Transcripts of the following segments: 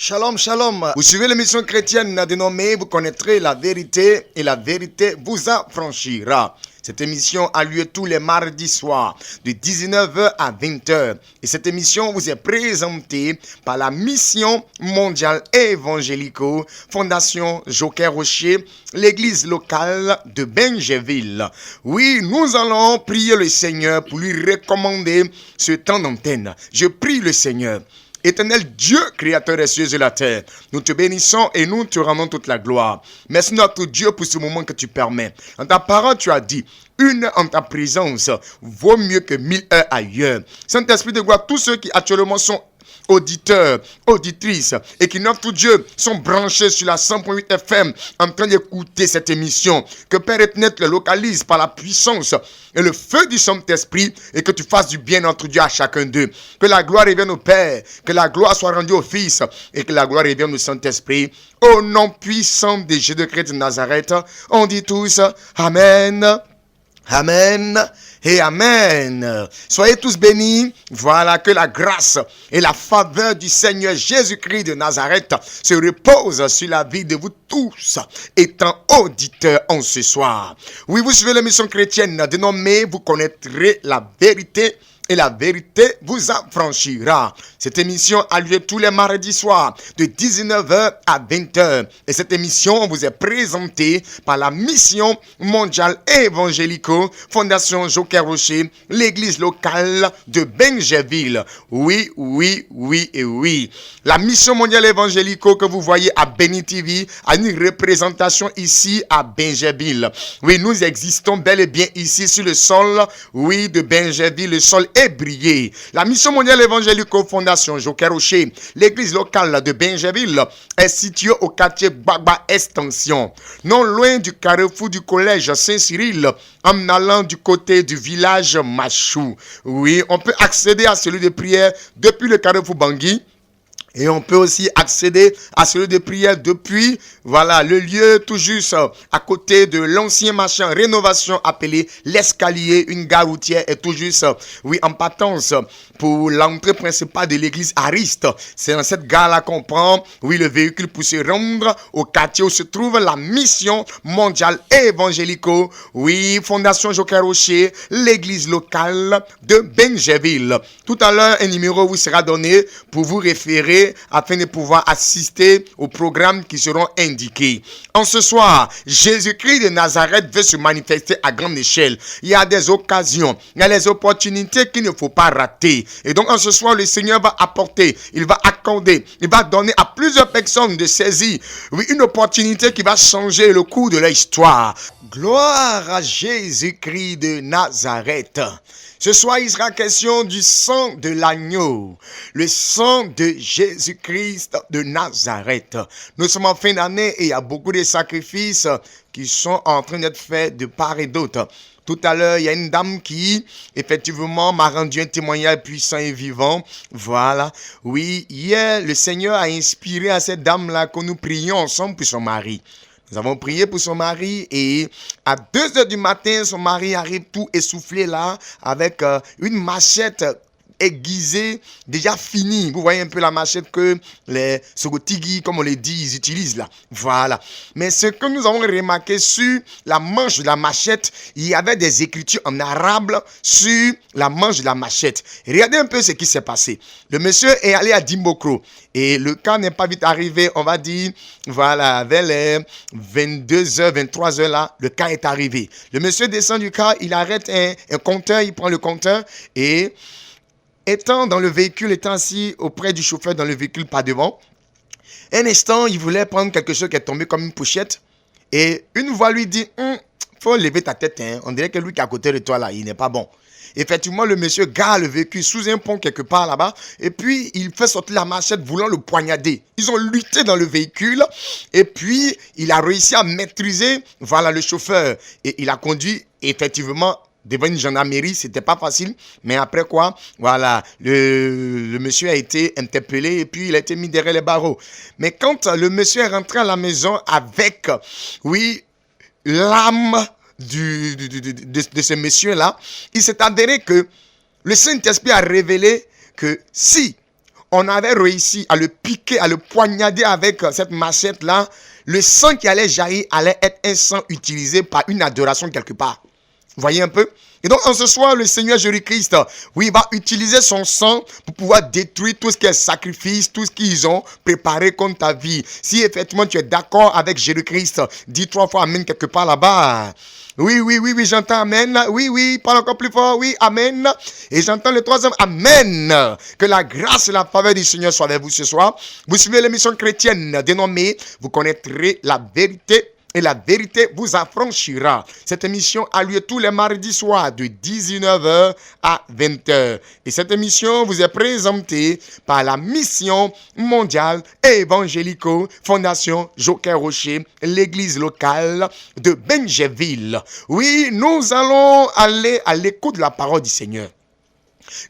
Shalom, shalom. Vous suivez l'émission chrétienne dénommée Vous connaîtrez la vérité et la vérité vous affranchira. Cette émission a lieu tous les mardis soirs de 19h à 20h. Et cette émission vous est présentée par la Mission mondiale évangélico, Fondation Joker Rocher, l'église locale de Benjeville. Oui, nous allons prier le Seigneur pour lui recommander ce temps d'antenne. Je prie le Seigneur. Éternel Dieu, créateur des cieux et de la terre, nous te bénissons et nous te rendons toute la gloire. Merci notre Dieu pour ce moment que tu permets. Dans ta parole, tu as dit, une en ta présence vaut mieux que 1000 heures ailleurs. Saint-Esprit de gloire, tous ceux qui actuellement sont auditeurs, auditrices et qui, notre Dieu, sont branchés sur la 100.8 FM en train d'écouter cette émission. Que Père éternel le localise par la puissance et le feu du Saint-Esprit et que tu fasses du bien, notre Dieu, à chacun d'eux. Que la gloire revienne au Père, que la gloire soit rendue au Fils et que la gloire revienne au Saint-Esprit. Au nom puissant de Jésus-Christ de Nazareth, on dit tous Amen. Amen et Amen. Soyez tous bénis. Voilà, que la grâce et la faveur du Seigneur Jésus-Christ de Nazareth se repose sur la vie de vous tous, étant auditeurs en ce soir. Oui, vous suivez l'émission chrétienne dénommée Vous connaîtrez la vérité et la vérité vous affranchira. Cette émission a lieu tous les mardis soirs de 19h à 20h. Et cette émission vous est présentée par la Mission mondiale évangélico, Fondation Joker Rocher, l'église locale de Benjeville. Oui, oui, oui et oui. La Mission mondiale évangélico que vous voyez à Béni TV a une représentation ici à Benjeville. Oui, nous existons bel et bien ici sur le sol, oui, de Benjeville, le sol est brillé. La Mission mondiale évangélico Fondation Joker Rocher, l'église locale de Benjeville, est située au quartier Gbagba Extension, non loin du carrefour du collège Saint-Cyril, en allant du côté du village Machou. Oui, on peut accéder à celui de prière depuis le carrefour Bangui. Et on peut aussi accéder à celui de prière depuis, voilà, le lieu tout juste à côté de l'ancien marché en rénovation appelé l'Escalier. Une gare routière est tout juste, oui, en partance pour l'entrée principale de l'église Ariste. C'est dans cette gare-là qu'on prend, oui, le véhicule pour se rendre au quartier où se trouve la Mission mondiale évangélico, oui, Fondation Joker Rocher, l'église locale de Benjeville. Tout à l'heure, un numéro vous sera donné pour vous référer afin de pouvoir assister aux programmes qui seront indiqués. En ce soir, Jésus-Christ de Nazareth veut se manifester à grande échelle. Il y a des occasions, il y a des opportunités qu'il ne faut pas rater. Et donc en ce soir, le Seigneur va apporter, il va accorder, il va donner à plusieurs personnes de saisir, oui, une opportunité qui va changer le cours de leur histoire. Gloire à Jésus-Christ de Nazareth. Ce soir, il sera question du sang de l'agneau, le sang de Jésus-Christ de Nazareth. Nous sommes en fin d'année et il y a beaucoup de sacrifices qui sont en train d'être faits de part et d'autre. Tout à l'heure, il y a une dame qui, effectivement, m'a rendu un témoignage puissant et vivant. Voilà. Oui, hier, le Seigneur a inspiré à cette dame-là que nous prions ensemble pour son mari. Nous avons prié pour son mari et à 2h du matin, son mari arrive tout essoufflé là avec une machette aiguisée, déjà finie. Vous voyez un peu la machette que les Sogotigui, comme on les dit, ils utilisent là. Voilà. Mais ce que nous avons remarqué sur la manche de la machette, il y avait des écritures en arabe sur la manche de la machette. Regardez un peu ce qui s'est passé. Le monsieur est allé à Dimbokro et le cas n'est pas vite arrivé, on va dire, voilà, vers les 22h, 23h là, le cas est arrivé. Le monsieur descend du car, il arrête un compteur, il prend le compteur et étant dans le véhicule, étant assis auprès du chauffeur dans le véhicule pas devant, un instant, il voulait prendre quelque chose qui est tombé comme une pochette et une voix lui dit faut lever ta tête, hein. On dirait que lui qui est à côté de toi là, il n'est pas bon. Effectivement, le monsieur gare le véhicule sous un pont quelque part là-bas et puis il fait sortir la machette voulant le poignarder. Ils ont lutté dans le véhicule et puis il a réussi à maîtriser, voilà, le chauffeur et il a conduit effectivement devant une gendarmerie. C'était pas facile, mais après quoi, voilà, le monsieur a été interpellé et puis il a été mis derrière les barreaux. Mais quand le monsieur est rentré à la maison avec, oui, l'âme de ce monsieur-là, il s'est avéré que le Saint-Esprit a révélé que si on avait réussi à le piquer, à le poignarder avec cette machette-là, le sang qui allait jaillir allait être un sang utilisé par une adoration quelque part. Vous voyez un peu? Et donc, en ce soir, le Seigneur Jésus-Christ, oui, il va utiliser son sang pour pouvoir détruire tout ce qui est sacrifice, tout ce qu'ils ont préparé contre ta vie. Si effectivement tu es d'accord avec Jésus-Christ, dis 3 fois Amen quelque part là-bas. Oui, j'entends Amen. Oui, parle encore plus fort. Oui, Amen. Et j'entends le 3e Amen. Que la grâce et la faveur du Seigneur soient avec vous ce soir. Vous suivez l'émission chrétienne dénommée Vous connaîtrez la vérité. Et la vérité vous affranchira. Cette émission a lieu tous les mardis soirs de 19h à 20h. Et cette émission vous est présentée par la mission mondiale évangélico Fondation Joker Rocher, l'église locale de Benjeville. Oui, nous allons aller à l'écoute de la parole du Seigneur.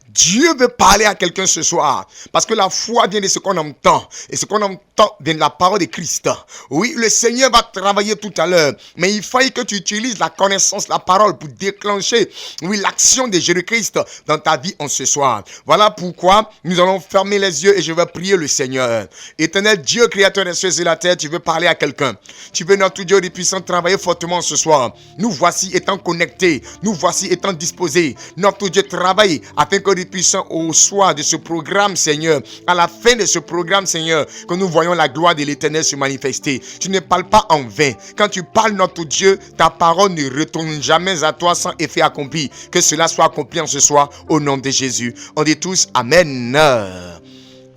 Dieu veut parler à quelqu'un ce soir. Parce que la foi vient de ce qu'on entend. Et ce qu'on entend vient de la parole de Christ. Oui, le Seigneur va travailler tout à l'heure. Mais il faut que tu utilises la connaissance, la parole pour déclencher, oui, l'action de Jésus-Christ dans ta vie en ce soir. Voilà pourquoi nous allons fermer les yeux et je vais prier le Seigneur. Éternel Dieu, créateur des cieux et de la terre, tu veux parler à quelqu'un. Tu veux, notre Dieu des puissants, travailler fortement ce soir. Nous voici étant connectés. Nous voici étant disposés. Notre Dieu travaille afin que les puissants au soir de ce programme, Seigneur, à la fin de ce programme, Seigneur, que nous voyons la gloire de l'Éternel se manifester. Tu ne parles pas en vain. Quand tu parles, notre Dieu, ta parole ne retourne jamais à toi sans effet accompli. Que cela soit accompli en ce soir au nom de Jésus. On dit tous Amen.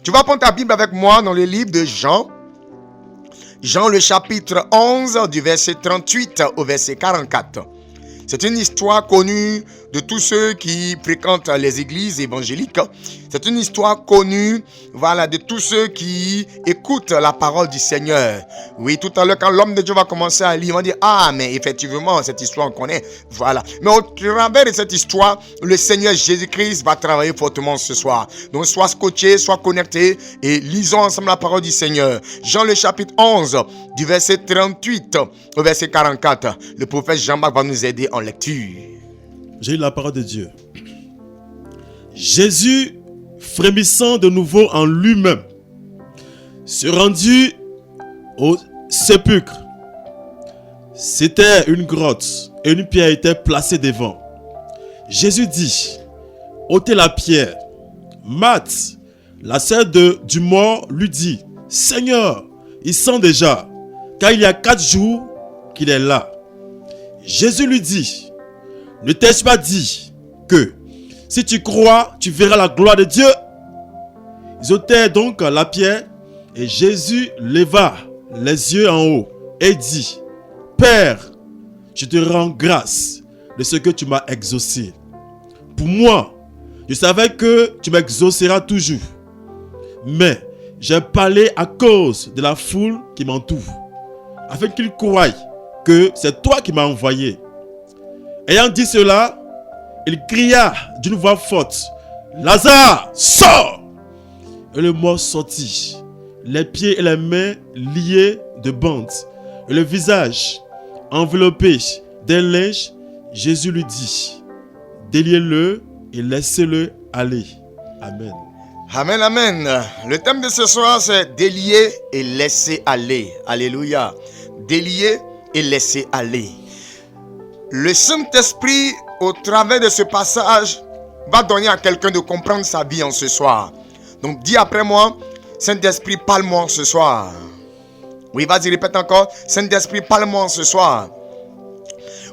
Tu vas prendre ta Bible avec moi dans le livre de Jean. Jean le chapitre 11 du verset 38 au verset 44. C'est une histoire connue de tous ceux qui fréquentent les églises évangéliques. C'est une histoire connue, voilà, de tous ceux qui écoutent la parole du Seigneur. Oui, tout à l'heure, quand l'homme de Dieu va commencer à lire, on va dire, ah, mais effectivement, cette histoire, on connaît. Voilà. Mais au travers de cette histoire, le Seigneur Jésus-Christ va travailler fortement ce soir. Donc, sois scotché, sois connecté et lisons ensemble la parole du Seigneur. Jean le chapitre 11, du verset 38 au verset 44. Le prophète Jean-Marc va nous aider en lecture. J'ai lu la parole de Dieu. Jésus, frémissant de nouveau en lui-même, se rendit au sépulcre. C'était une grotte et une pierre était placée devant. Jésus dit, ôtez la pierre. Marthe, la sœur du mort, lui dit, Seigneur, il sent déjà, car il y a 4 jours qu'il est là. Jésus lui dit, ne t'ai-je pas dit que si tu crois, tu verras la gloire de Dieu? Ils ôtèrent donc la pierre et Jésus leva les yeux en haut et dit, Père, je te rends grâce de ce que tu m'as exaucé. Pour moi, je savais que tu m'exauceras toujours. Mais j'ai parlé à cause de la foule qui m'entoure, afin qu'ils croient que c'est toi qui m'as envoyé. Ayant dit cela, il cria d'une voix forte, Lazare, sors! Et le mort sortit, les pieds et les mains liés de bandes, et le visage enveloppé d'un linge. Jésus lui dit, déliez-le et laissez-le aller. Amen. Amen, amen. Le thème de ce soir, c'est délier et laisser aller. Alléluia. Délier et laisser aller. Le Saint-Esprit, au travers de ce passage, va donner à quelqu'un de comprendre sa vie en ce soir. Donc, dis après moi, Saint-Esprit, parle-moi ce soir. Oui, vas-y, répète encore. Saint-Esprit, parle-moi ce soir.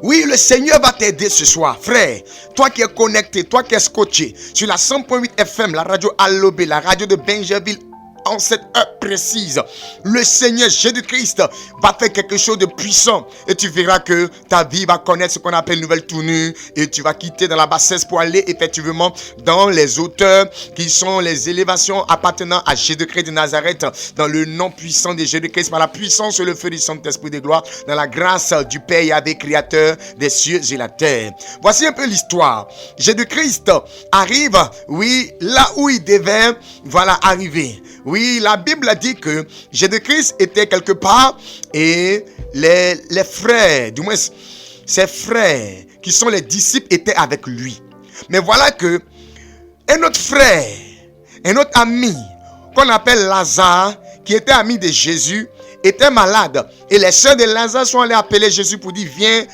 Oui, le Seigneur va t'aider ce soir, frère. Toi qui es connecté, toi qui es scotché sur la 100.8 FM, la radio Allobé, la radio de Benjeville, en cette heure précise, le Seigneur Jésus-Christ va faire quelque chose de puissant et tu verras que ta vie va connaître ce qu'on appelle une nouvelle tournure et tu vas quitter dans la bassesse pour aller effectivement dans les hauteurs qui sont les élévations appartenant à Jésus-Christ de Nazareth, dans le nom puissant de Jésus-Christ, par la puissance et le feu du Saint-Esprit de gloire, dans la grâce du Père Yahvé, créateur des cieux et la terre. Voici un peu l'histoire. Jésus-Christ arrive, oui, là où il devait, voilà, arriver. Oui, la Bible a dit que Jésus-Christ était quelque part et les frères, du moins ses frères qui sont les disciples étaient avec lui. Mais voilà que un autre frère, un autre ami qu'on appelle Lazare, qui était ami de Jésus, était malade. Et les sœurs de Lazare sont allées appeler Jésus pour dire, viens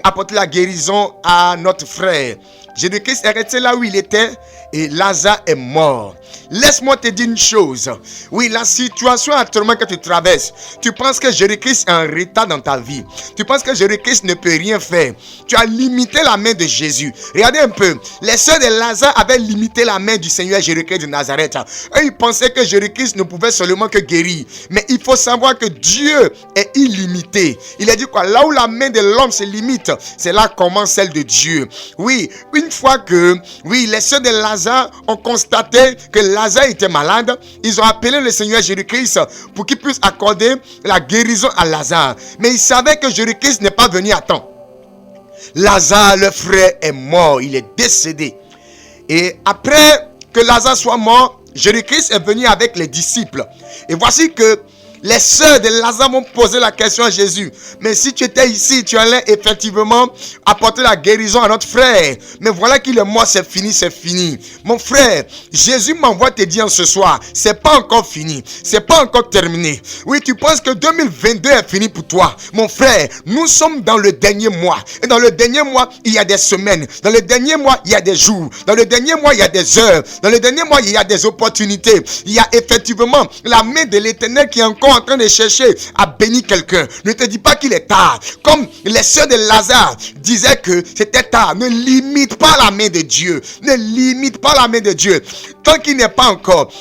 apporter la guérison à notre frère. Jésus-Christ est resté là où il était et Lazare est mort. Laisse-moi te dire une chose. Oui, la situation actuellement que tu traverses, tu penses que Jésus-Christ est en retard dans ta vie. Tu penses que Jésus-Christ ne peut rien faire. Tu as limité la main de Jésus. Regardez un peu. Les sœurs de Lazare avaient limité la main du Seigneur Jésus-Christ de Nazareth. Eux, ils pensaient que Jésus-Christ ne pouvait seulement que guérir. Mais il faut savoir que Dieu est illimité. Il a dit quoi? Là où la main de l'homme se limite, c'est là commence celle de Dieu. Oui, une fois que, les sœurs de Lazare ont constaté que Lazare était malade, ils ont appelé le Seigneur Jésus-Christ pour qu'il puisse accorder la guérison à Lazare. Mais ils savaient que Jésus-Christ n'est pas venu à temps. Lazare, le frère, est mort, il est décédé. Et après que Lazare soit mort, Jésus-Christ est venu avec les disciples. Et voici que les sœurs de Lazare vont poser la question à Jésus. Mais si tu étais ici, tu allais effectivement apporter la guérison à notre frère. Mais voilà qu'il est mort, c'est fini, c'est fini. Mon frère, Jésus m'envoie te dire ce soir, c'est pas encore fini, c'est pas encore terminé. Oui, tu penses que 2022 est fini pour toi. Mon frère, nous sommes dans le dernier mois. Et dans le dernier mois, il y a des semaines. Dans le dernier mois, il y a des jours. Dans le dernier mois, il y a des heures. Dans le dernier mois, il y a des opportunités. Il y a effectivement la main de l'Éternel qui est encore en train de chercher à bénir quelqu'un. Ne te dis pas qu'il est tard. Comme les sœurs de Lazare disaient que c'était tard. Ne limite pas la main de Dieu. Ne limite pas la main de Dieu. Tant qu'il n'est pas encore,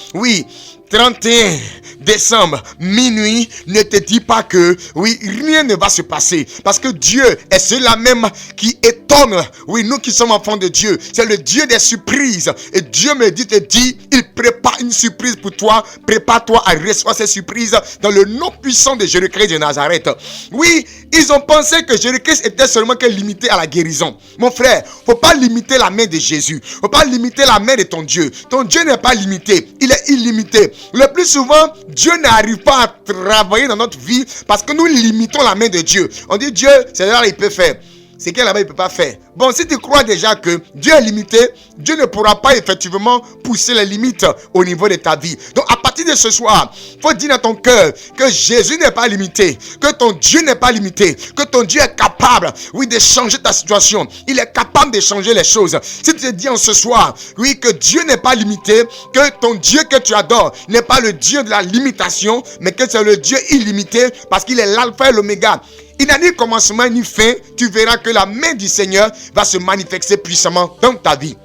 31 décembre, minuit, ne te dis pas que, rien ne va se passer. Parce que Dieu est celui-là même qui étonne. Nous qui sommes enfants de Dieu. C'est le Dieu des surprises. Et Dieu me dit, il prépare une surprise pour toi. Prépare-toi à recevoir cette surprise dans le nom puissant de Jésus-Christ de Nazareth. Ils ont pensé que Jésus-Christ était seulement que limité à la guérison. Mon frère, faut pas limiter la main de Jésus. Faut pas limiter la main de ton Dieu. Ton Dieu n'est pas limité. Il est illimité. Le plus souvent, Dieu n'arrive pas à travailler dans notre vie parce que nous limitons la main de Dieu. On dit Dieu, c'est là il peut faire. C'est qu'il là-bas il ne peut pas faire. Bon, si tu crois déjà que Dieu est limité, Dieu ne pourra pas effectivement pousser les limites au niveau de ta vie. Donc à partir de ce soir, il faut dire dans ton cœur que Jésus n'est pas limité, que ton Dieu n'est pas limité, que ton Dieu est capable, de changer ta situation. Il est capable de changer les choses. Si tu te dis en ce soir, que Dieu n'est pas limité, que ton Dieu que tu adores n'est pas le Dieu de la limitation, mais que c'est le Dieu illimité parce qu'il est l'alpha et l'oméga. Il n'a ni commencement ni fin. Tu verras que la main du Seigneur va se manifester puissamment dans ta vie.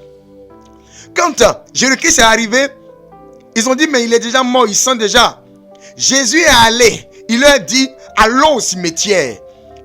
Quand Jésus-Christ est arrivé, ils ont dit, mais il est déjà mort, il sent déjà. Jésus est allé, il leur dit, allons au cimetière.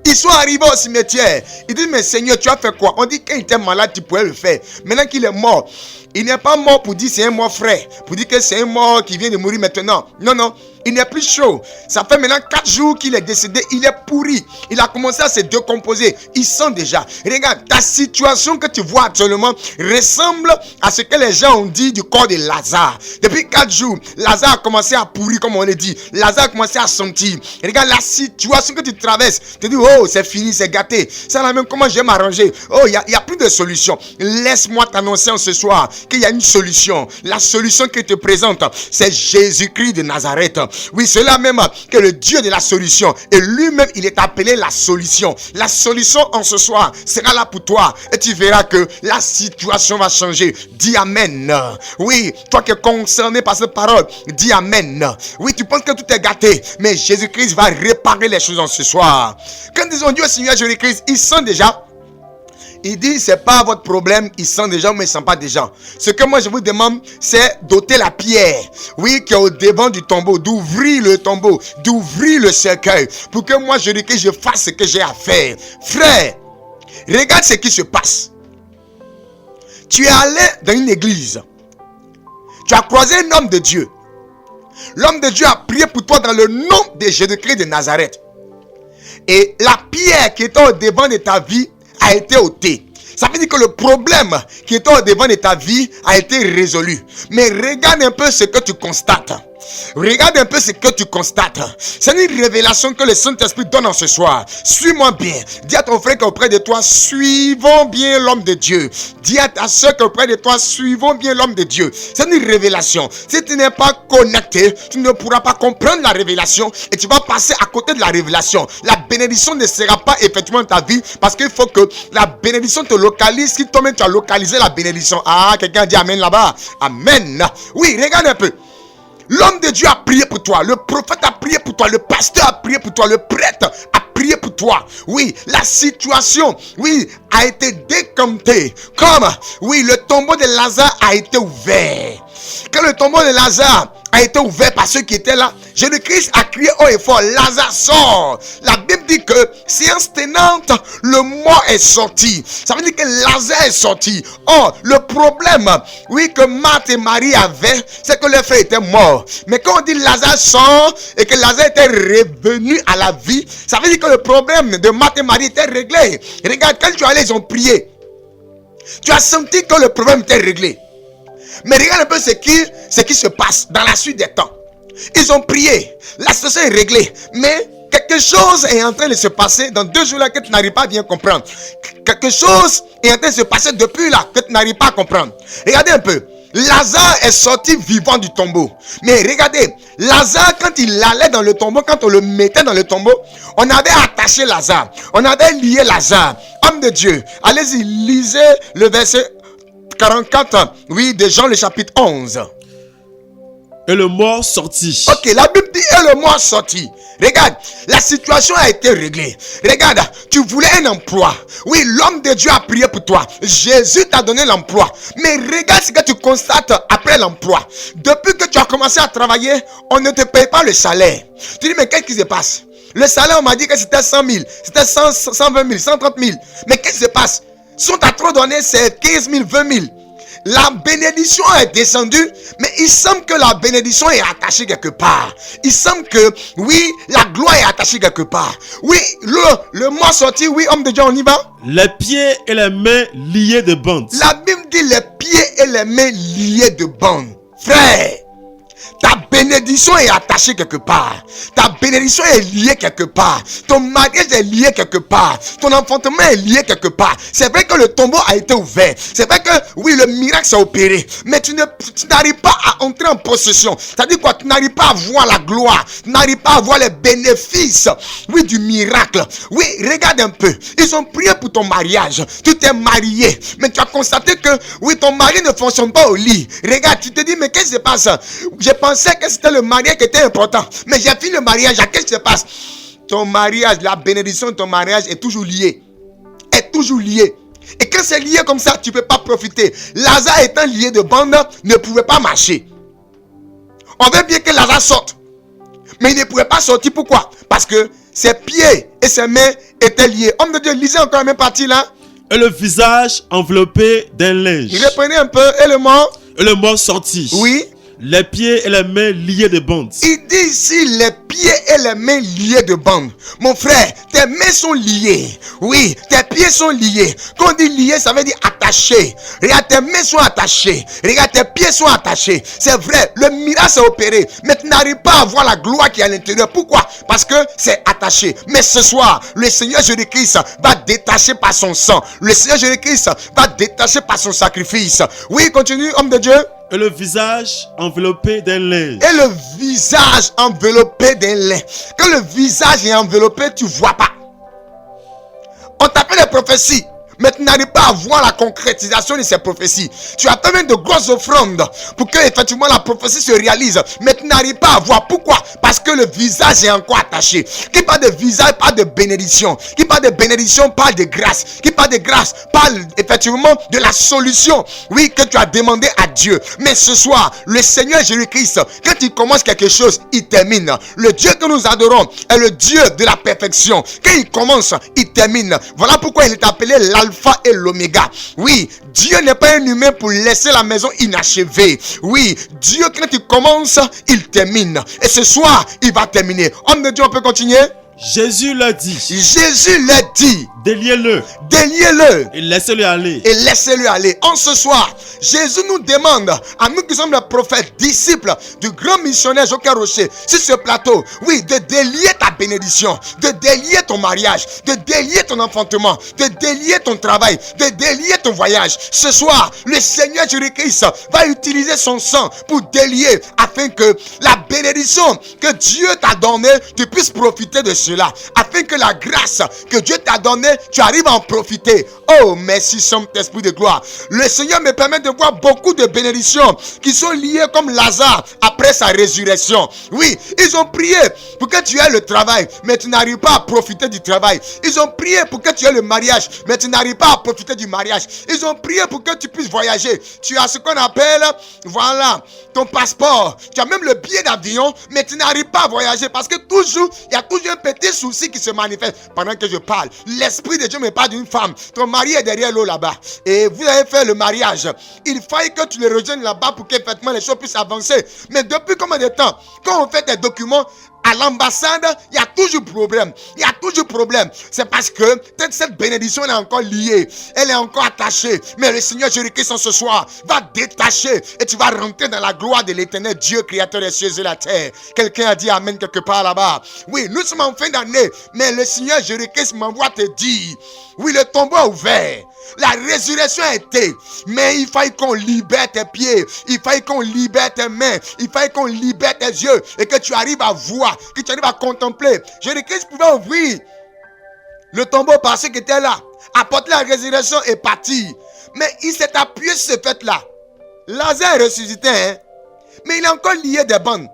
Ils sont arrivés au cimetière. Ils disent, mais Seigneur, tu as fait quoi? On dit, quand il était malade, tu pouvais le faire. Maintenant qu'il est mort, il n'est pas mort pour dire c'est un mort frais, pour dire que c'est un mort qui vient de mourir maintenant. Non. Il n'est plus chaud. Ça fait maintenant 4 jours qu'il est décédé. Il est pourri. Il a commencé à se décomposer. Il sent déjà. Regarde, ta situation que tu vois actuellement ressemble à ce que les gens ont dit du corps de Lazare. Depuis 4 jours, Lazare a commencé à pourrir, comme on le dit. Lazare a commencé à sentir. Regarde la situation que tu traverses. Tu te dis, oh, c'est fini, c'est gâté. C'est la même, comment je vais m'arranger? Oh, il n'y a plus de solution. Laisse-moi t'annoncer en ce soir qu'il y a une solution. La solution que te présente, c'est Jésus-Christ de Nazareth. Oui, c'est là même que le Dieu de la solution. Et lui-même, il est appelé la solution. La solution en ce soir sera là pour toi. Et tu verras que la situation va changer. Dis Amen. Oui, toi qui es concerné par cette parole, dis Amen. Oui, tu penses que tout est gâté. Mais Jésus-Christ va réparer les choses en ce soir. Quand ils ont dit au Seigneur Jésus-Christ, ils sont déjà... Il dit, c'est pas votre problème, ils sentent des gens, mais ils ne sentent pas des gens. Ce que moi je vous demande, c'est d'ôter la pierre, qui est au devant du tombeau, d'ouvrir le tombeau, d'ouvrir le cercueil, pour que moi je dis que je fasse ce que j'ai à faire. Frère, regarde ce qui se passe. Tu es allé dans une église. Tu as croisé un homme de Dieu. L'homme de Dieu a prié pour toi dans le nom de Jésus-Christ de Nazareth. Et la pierre qui était au devant de ta vie a été ôté. Ça veut dire que le problème qui était au devant de ta vie a été résolu. Mais regarde un peu ce que tu constates. Regarde un peu ce que tu constates. C'est une révélation que le Saint-Esprit donne en ce soir. Suis-moi bien. Dis à ton frère qu'auprès de toi, suivons bien l'homme de Dieu. Dis à ta soeur qu'auprès de toi, suivons bien l'homme de Dieu. C'est une révélation. Si tu n'es pas connecté, tu ne pourras pas comprendre la révélation et tu vas passer à côté de la révélation. La bénédiction ne sera pas effectivement dans ta vie parce qu'il faut que la bénédiction te localise. Si toi-même tu as localisé la bénédiction. Ah, quelqu'un dit amen là-bas. Amen. Oui, regarde un peu. L'homme de Dieu a prié pour toi. Le prophète a prié pour toi. Le pasteur a prié pour toi. Le prêtre a prié pour toi. Oui, la situation, oui, a été décomptée. Comme, oui, le tombeau de Lazare a été ouvert. Quand le tombeau de Lazare a été ouvert par ceux qui étaient là, Jésus-Christ a crié haut et fort, Lazare sort. La Bible dit que, séance tenante, le mort est sorti. Ça veut dire que Lazare est sorti. Oh, le problème, oui, que Marthe et Marie avaient, c'est que leur frère était mort. Mais quand on dit Lazare sort et que Lazare était revenu à la vie, ça veut dire que le problème de Marthe et Marie était réglé. Regarde, quand tu es allé, ils ont prié. Tu as senti que le problème était réglé. Mais regarde un peu ce qui se passe dans la suite des temps. Ils ont prié. La situation est réglée. Mais quelque chose est en train de se passer dans 2 jours là que tu n'arrives pas à bien comprendre. Quelque chose est en train de se passer depuis là que tu n'arrives pas à comprendre. Regardez un peu. Lazare est sorti vivant du tombeau. Mais regardez, Lazare, quand il allait dans le tombeau, quand on le mettait dans le tombeau, on avait attaché Lazare. On avait lié Lazare. Homme de Dieu, allez-y, lisez le verset 44, oui, de Jean le chapitre 11. Et le mort sortit. Ok, la Bible dit et le mort sortit. Regarde, la situation a été réglée. Regarde, tu voulais un emploi. Oui, l'homme de Dieu a prié pour toi. Jésus t'a donné l'emploi. Mais regarde ce que tu constates après l'emploi. Depuis que tu as commencé à travailler, on ne te paye pas le salaire. Tu dis, mais qu'est-ce qui se passe? Le salaire, on m'a dit que c'était 100 000, c'était 120 000, 130 000. Mais qu'est-ce qui se passe? Si on t'a trop donné, c'est 15 000, 20 000. La bénédiction est descendue, mais il semble que la bénédiction est attachée quelque part. Il semble que, oui, la gloire est attachée quelque part. Oui, le mot sorti, oui, homme de Dieu, on y va. Les pieds et les mains liés de bandes. La Bible dit les pieds et les mains liés de bandes. Frère, ta bénédiction est attachée quelque part. Ta bénédiction est liée quelque part. Ton mariage est lié quelque part. Ton enfantement est lié quelque part. C'est vrai que le tombeau a été ouvert. C'est vrai que, oui, le miracle s'est opéré. Mais tu n'arrives pas à entrer en possession. C'est-à-dire quoi? Tu n'arrives pas à voir la gloire. Tu n'arrives pas à voir les bénéfices, oui, du miracle. Oui, regarde un peu. Ils ont prié pour ton mariage. Tu t'es marié. Mais tu as constaté que, oui, ton mari ne fonctionne pas au lit. Regarde, tu te dis, mais qu'est-ce qui se passe? Je pensais que c'était le mariage qui était important. Mais j'ai fini le mariage. Qu'est-ce qui se passe? Ton mariage, la bénédiction de ton mariage est toujours liée. Est toujours liée. Et quand c'est lié comme ça, tu ne peux pas profiter. Lazare étant lié de bande, ne pouvait pas marcher. On veut bien que Lazare sorte. Mais il ne pouvait pas sortir. Pourquoi? Parce que ses pieds et ses mains étaient liés. Homme de Dieu, lisez encore la même partie là. Et le visage enveloppé d'un linge. Reprenez un peu. Et le mort? Et le mort sortit. Oui. Les pieds et les mains liés de bandes. Il dit ici les pieds et les mains liés de bandes. Mon frère, tes mains sont liées. Oui, tes pieds sont liés. Quand on dit lié, ça veut dire attaché. Regarde, tes mains sont attachées. Regarde, tes pieds sont attachés. C'est vrai, le miracle s'est opéré. Mais tu n'arrives pas à voir la gloire qui est à l'intérieur. Pourquoi? Parce que c'est attaché. Mais ce soir, le Seigneur Jésus-Christ va détacher par son sang. Le Seigneur Jésus-Christ va détacher par son sacrifice. Oui, continue, homme de Dieu. Et le visage enveloppé d'un linge. Et le visage enveloppé d'un lin. Quand le visage est enveloppé, tu ne vois pas. On t'appelle les prophéties. Mais tu n'arrives pas à voir la concrétisation de ces prophéties. Tu as même de grosses offrandes pour que effectivement la prophétie se réalise. Mais tu n'arrives pas à voir. Pourquoi? Parce que le visage est encore attaché. Qui parle de visage parle de bénédiction. Qui parle de bénédiction parle de grâce. Qui parle de grâce parle effectivement de la solution. Oui, que tu as demandé à Dieu. Mais ce soir, le Seigneur Jésus-Christ, quand il commence quelque chose, il termine. Le Dieu que nous adorons est le Dieu de la perfection. Quand il commence, il termine. Voilà pourquoi il est appelé l'Alpha et l'Oméga. Oui, Dieu n'est pas un humain pour laisser la maison inachevée. Oui, Dieu quand il commence, il termine. Et ce soir, il va terminer. Homme de Dieu, on peut continuer? Jésus l'a dit. Jésus l'a dit. Déliez-le. Déliez-le. Et laissez-le aller. Et laissez-le aller. En ce soir, Jésus nous demande, à nous qui sommes les prophètes, disciples du grand missionnaire Joker Rocher, sur ce plateau, oui, de délier ta bénédiction, de délier ton mariage, de délier ton enfantement, de délier ton travail, de délier ton voyage. Ce soir, le Seigneur Jésus-Christ va utiliser son sang pour délier, afin que la bénédiction que Dieu t'a donnée, tu puisses profiter de cela, afin que la grâce que Dieu t'a donnée, tu arrives à en profiter. Oh, merci Saint-Esprit de gloire. Le Seigneur me permet de voir beaucoup de bénédictions qui sont liées comme Lazare après sa résurrection. Oui, ils ont prié pour que tu aies le travail, mais tu n'arrives pas à profiter du travail. Ils ont prié pour que tu aies le mariage, mais tu n'arrives pas à profiter du mariage. Ils ont prié pour que tu puisses voyager. Tu as ce qu'on appelle, voilà, ton passeport. Tu as même le billet d'avion, mais tu n'arrives pas à voyager parce que toujours, il y a toujours un petit souci qui se manifeste pendant que je parle. L'Esprit de Dieu me parle d'une femme. Ton mari est derrière l'eau là-bas. Et vous avez fait le mariage. Il fallait que tu le rejoignes là-bas pour qu'effectivement les choses puissent avancer. Mais depuis combien de temps, quand on fait des documents à l'ambassade, il y a toujours problème. Il y a toujours problème. C'est parce que peut-être cette bénédiction est encore liée. Elle est encore attachée. Mais le Seigneur Jésus-Christ ce soir va détacher. Et tu vas rentrer dans la gloire de l'Éternel Dieu, créateur des cieux et la terre. Quelqu'un a dit Amen quelque part là-bas. Oui, nous sommes en fin d'année. Mais le Seigneur Jésus-Christ m'envoie te dire, oui, le tombeau est ouvert. La résurrection a été, mais il fallait qu'on libère tes pieds, il fallait qu'on libère tes mains, il fallait qu'on libère tes yeux et que tu arrives à voir, que tu arrives à contempler. Jésus-Christ pouvait ouvrir le tombeau par ceux qui étaient là, apporter la résurrection et partir. Mais il s'est appuyé sur ce fait-là. Lazare est ressuscité, hein? Mais il est encore lié des bandes.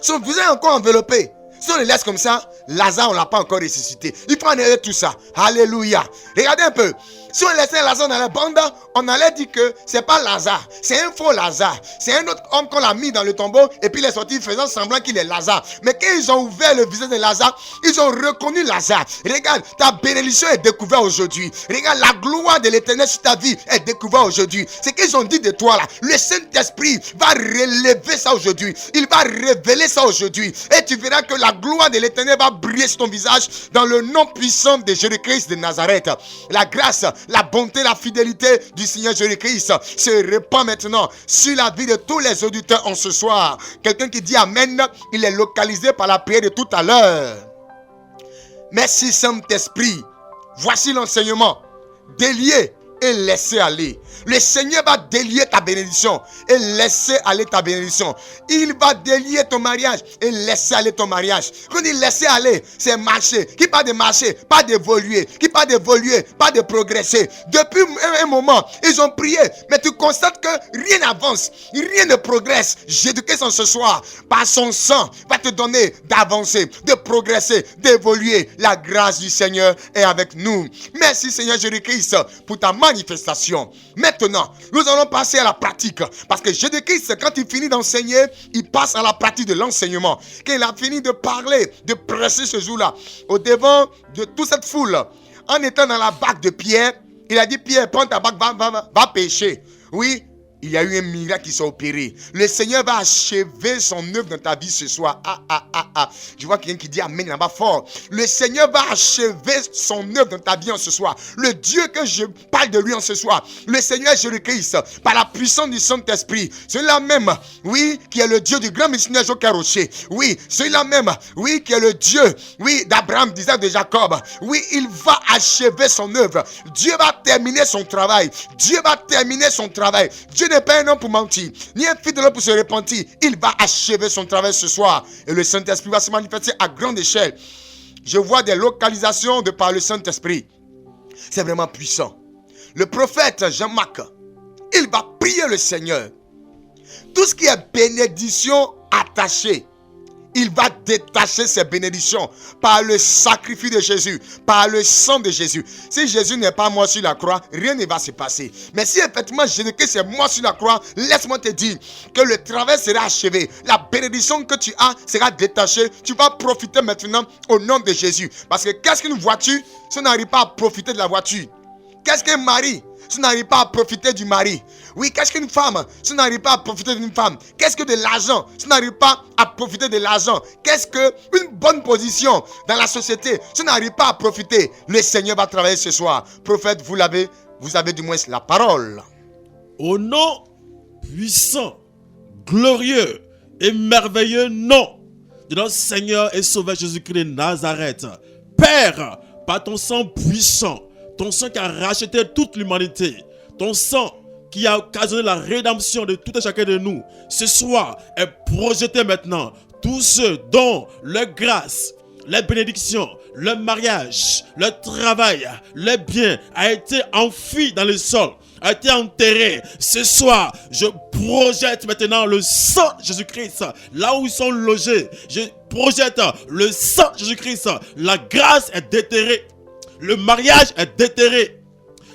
Son visage est encore enveloppé. Si on le laisse comme ça, Lazare, on ne l'a pas encore ressuscité. Il faut enlever tout ça. Alléluia. Regardez un peu. Si on laissait Lazare dans la bande, on allait dire que ce n'est pas Lazare. C'est un faux Lazare. C'est un autre homme qu'on l'a mis dans le tombeau et puis il est sorti faisant semblant qu'il est Lazare. Mais quand ils ont ouvert le visage de Lazare, ils ont reconnu Lazare. Regarde, ta bénédiction est découverte aujourd'hui. Regarde, la gloire de l'Éternel sur ta vie est découverte aujourd'hui. C'est qu'ils ont dit de toi là. Le Saint-Esprit va relever ça aujourd'hui. Il va révéler ça aujourd'hui. Et tu verras que la gloire de l'Éternel va briller sur ton visage dans le nom puissant de Jésus-Christ de Nazareth. La grâce, la bonté, la fidélité du Seigneur Jésus-Christ se répand maintenant sur la vie de tous les auditeurs en ce soir. Quelqu'un qui dit Amen, il est localisé par la prière de tout à l'heure. Merci Saint-Esprit. Voici l'enseignement. Délier et laisser aller. Le Seigneur va délier ta bénédiction et laisser aller ta bénédiction. Il va délier ton mariage et laisser aller ton mariage. Quand il laisse aller, c'est marcher. Qui parle de marcher, pas d'évoluer. Qui parle d'évoluer, pas de progresser. Depuis un moment, ils ont prié, mais tu constates que rien n'avance, rien ne progresse. Jésus-Christ en ce soir, par son sang, va te donner d'avancer, de progresser, d'évoluer. La grâce du Seigneur est avec nous. Merci Seigneur Jésus-Christ pour ta manifestation. Maintenant, nous allons passer à la pratique. Parce que Jésus-Christ, quand il finit d'enseigner, il passe à la pratique de l'enseignement. Quand il a fini de parler, de prêcher ce jour-là, au devant de toute cette foule, en étant dans la barque de Pierre, il a dit, Pierre, prends ta barque, va pêcher. Oui, il y a eu un miracle qui s'est opéré. Le Seigneur va achever son œuvre dans ta vie ce soir. Je vois quelqu'un qui dit Amen là-bas fort. Le Seigneur va achever son œuvre dans ta vie en ce soir. Le Dieu que je parle de lui en ce soir, le Seigneur Jésus-Christ, par la puissance du Saint-Esprit, celui-là même, oui, qui est le Dieu du grand missionnaire Joker Rocher. Oui, celui-là même, oui, qui est le Dieu, oui, d'Abraham, d'Isaac, de Jacob. Oui, il va achever son œuvre. Dieu va terminer son travail. Dieu va terminer son travail. Dieu n'est pas un homme pour mentir, ni un fils de l'homme pour se repentir. Il va achever son travail ce soir. Et le Saint-Esprit va se manifester à grande échelle. Je vois des localisations de par le Saint-Esprit. C'est vraiment puissant. Le prophète Jean-Marc, il va prier le Seigneur. Tout ce qui est bénédiction attachée, il va détacher ses bénédictions par le sacrifice de Jésus, par le sang de Jésus. Si Jésus n'est pas mort sur la croix, rien ne va se passer. Mais si effectivement Jésus-Christ est mort sur la croix, laisse-moi te dire que le travail sera achevé. La bénédiction que tu as sera détachée. Tu vas profiter maintenant au nom de Jésus. Parce que qu'est-ce qu'une voiture si on n'arrive pas à profiter de la voiture? Qu'est-ce qu'un mari si tu n'arrives pas à profiter du mari? Oui, qu'est-ce qu'une femme si tu n'arrives pas à profiter d'une femme? Qu'est-ce que de l'argent si tu n'arrives pas à profiter de l'argent? Qu'est-ce qu'une bonne position dans la société si tu n'arrives pas à profiter? Le Seigneur va travailler ce soir. Prophète, vous avez du moins la parole. Au nom puissant, glorieux et merveilleux nom de notre Seigneur et Sauveur Jésus-Christ de Nazareth. Père, par ton sang puissant, ton sang qui a racheté toute l'humanité, ton sang qui a occasionné la rédemption de tout et chacun de nous, ce soir est projeté maintenant. Tous ceux dont la grâce, les bénédictions, le mariage, le travail, les biens a été enfoui dans le sol, a été enterré. Ce soir, je projette maintenant le sang de Jésus-Christ là où ils sont logés. Je projette le sang de Jésus-Christ. La grâce est déterrée. Le mariage est déterré.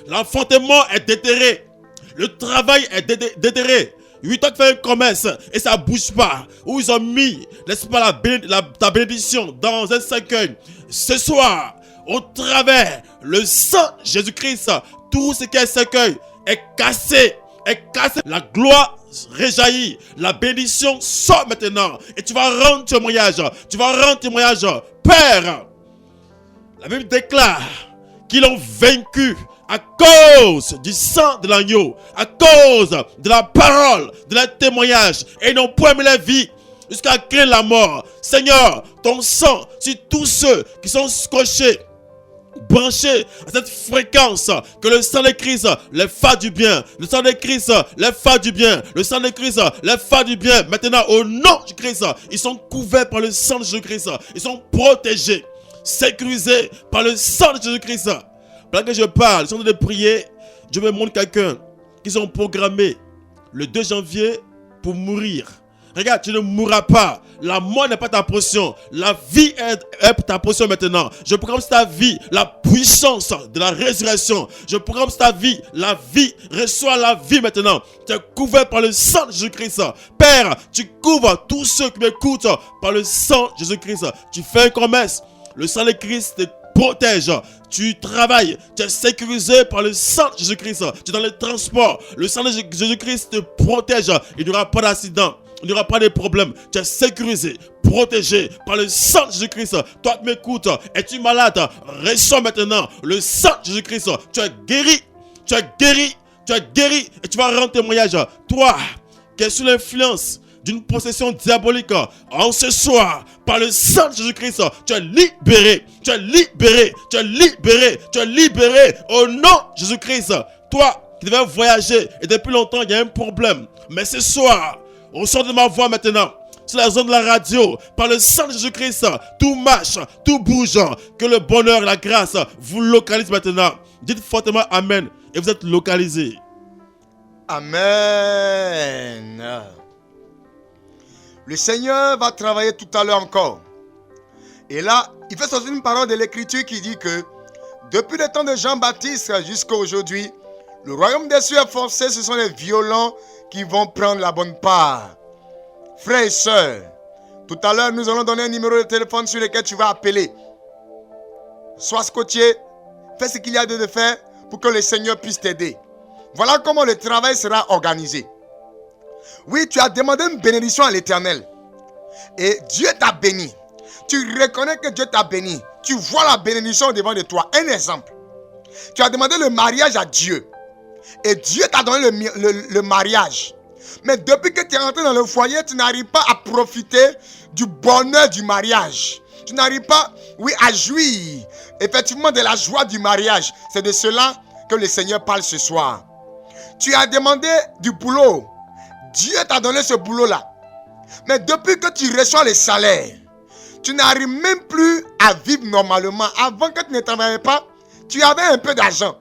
L'enfantement est déterré. Le travail est déterré. 8 ans qui fait un commerce et ça ne bouge pas. Où ils ont mis, n'est-ce pas, ta bénédiction dans un cercueil. Ce soir, au travers le sang de Jésus-Christ, tout ce qui est cercueil est cassé. La gloire réjaillit. La bénédiction sort maintenant. Et tu vas rendre témoignage. Père, la Bible déclare qu'ils l'ont vaincu à cause du sang de l'agneau, à cause de la parole, de leur témoignage. Et ils n'ont point aimé la vie jusqu'à créer la mort. Seigneur, ton sang sur tous ceux qui sont scotchés, branchés à cette fréquence, que le sang de Christ les fasse du bien. Le sang de Christ les fasse du bien. Le sang de Christ les fasse du bien. Maintenant, au nom de Christ, ils sont couverts par le sang de Jésus-Christ. Ils sont protégés, sécurisés par le sang de Jésus-Christ. Pendant que je parle, ils sont en train de prier. Je me montre quelqu'un qui sont programmés le 2 janvier pour mourir. Regarde, tu ne mourras pas. La mort n'est pas ta portion. La vie est ta portion maintenant. Je programme sur ta vie la puissance de la résurrection. Je programme sur ta vie la vie. Reçois la vie maintenant. Tu es couvert par le sang de Jésus-Christ. Père, tu couvres tous ceux qui m'écoutent par le sang de Jésus-Christ. Tu fais un commerce. Le sang de Christ te protège. Tu travailles, tu es sécurisé par le sang de Jésus-Christ. Tu es dans le transport. Le sang de Jésus-Christ te protège. Il n'y aura pas d'accident. Il n'y aura pas de problème. Tu es sécurisé, protégé par le sang de Jésus-Christ. Toi qui m'écoutes, es-tu malade? Reçois maintenant le sang de Jésus-Christ. Tu es guéri. Et tu vas rendre témoignage. Toi qui es sous l'influence d'une possession diabolique, en ce soir, par le sang de Jésus-Christ, tu es libéré. Au nom de Jésus-Christ. Toi qui devais voyager et depuis longtemps il y a un problème. Mais ce soir, au son de ma voix maintenant, sur la zone de la radio, par le sang de Jésus-Christ, tout marche, tout bouge. Que le bonheur et la grâce vous localisent maintenant. Dites fortement Amen et vous êtes localisés. Amen. Le Seigneur va travailler tout à l'heure encore. Et là, il fait sortir une parole de l'Écriture qui dit que depuis le temps de Jean-Baptiste jusqu'à aujourd'hui, le royaume des cieux est forcé, ce sont les violents qui vont prendre la bonne part. Frères et sœurs, tout à l'heure, nous allons donner un numéro de téléphone sur lequel tu vas appeler. Sois scotché, fais ce qu'il y a de faire pour que le Seigneur puisse t'aider. Voilà comment le travail sera organisé. Oui, tu as demandé une bénédiction à l'Éternel. Et Dieu t'a béni. Tu reconnais que Dieu t'a béni. Tu vois la bénédiction devant de toi. Un exemple. Tu as demandé le mariage à Dieu. Et Dieu t'a donné le mariage. Mais depuis que tu es rentré dans le foyer, tu n'arrives pas à profiter du bonheur du mariage. Tu n'arrives pas, à jouir effectivement de la joie du mariage. C'est de cela que le Seigneur parle ce soir. Tu as demandé du boulot. Dieu t'a donné ce boulot-là. Mais depuis que tu reçois le salaire, tu n'arrives même plus à vivre normalement. Avant que tu ne travaillais pas, tu avais un peu d'argent.